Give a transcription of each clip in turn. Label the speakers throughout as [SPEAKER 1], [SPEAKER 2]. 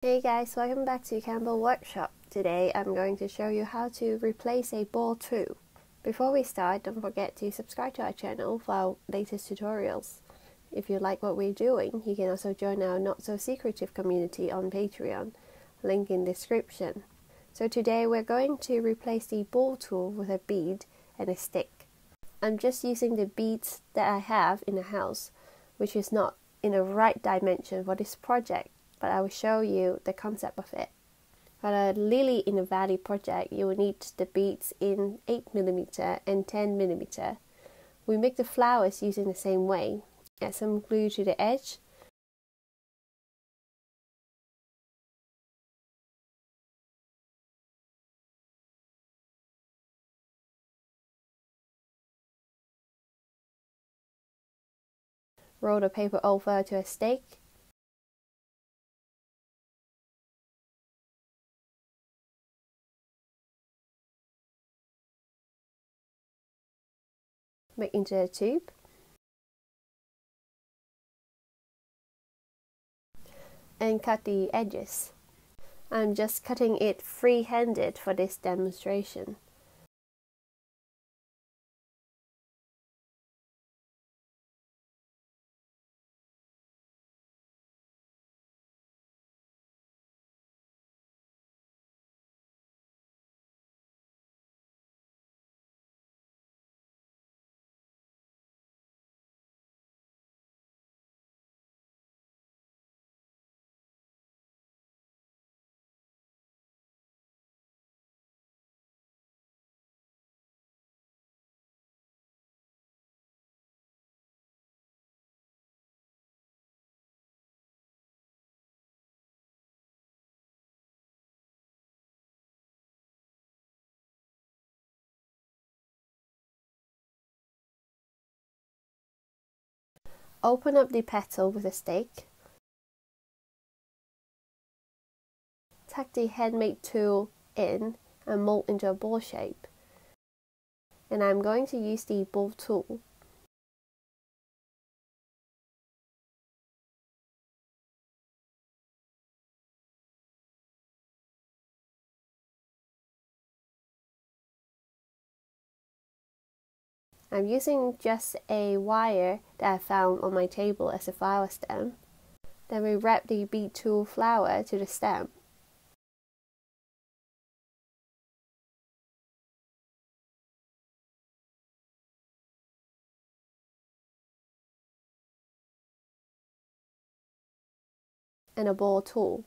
[SPEAKER 1] Hey guys, welcome back to Campbell Workshop. Today I'm going to show you how to replace a ball tool. Before we start, don't forget to subscribe to our channel for our latest tutorials. If you like what we're doing, you can also join our Not So Secretive community on Patreon, link in description. So today we're going to replace the ball tool with a bead and a stick. I'm just using the beads that I have in the house, which is not in the right dimension for this project, but I will show you the concept of it. For a Lily in the Valley project, you will need the beads in 8mm and 10mm. We make the flowers using the same way. Add some glue to the edge. Roll the paper over to a stake. Make into a tube. And cut the edges. I'm just cutting it free-handed for this demonstration. Open up the petal with a stake. Tuck the handmade tool in and mold into a ball shape. And I'm going to use the ball tool. I'm using just a wire that I found on my table as a flower stem. Then we wrap the bead tool flower to the stem. And a ball tool.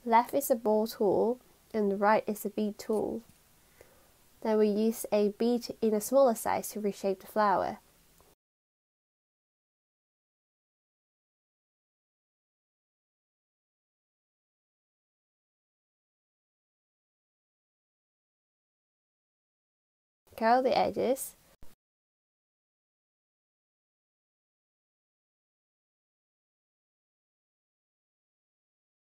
[SPEAKER 1] Left is a ball tool and the right is a bead tool. Then we use a bead in a smaller size to reshape the flower. Curl the edges.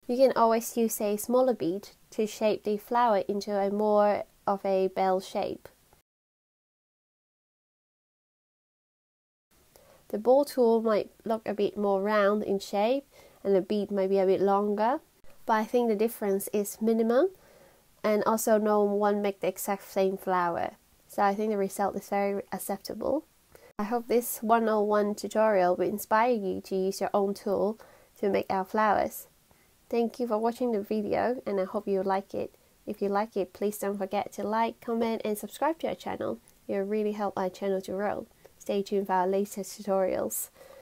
[SPEAKER 1] You can always use a smaller bead to shape the flower into a more of a bell shape. The ball tool might look a bit more round in shape and the bead might be a bit longer, but I think the difference is minimum, and also no one make the exact same flower. So I think the result is very acceptable. I hope this 101 tutorial will inspire you to use your own tool to make our flowers. Thank you for watching the video and I hope you like it. If you like it, please don't forget to like, comment and subscribe to our channel. It will really help our channel to grow. Stay tuned for our latest tutorials.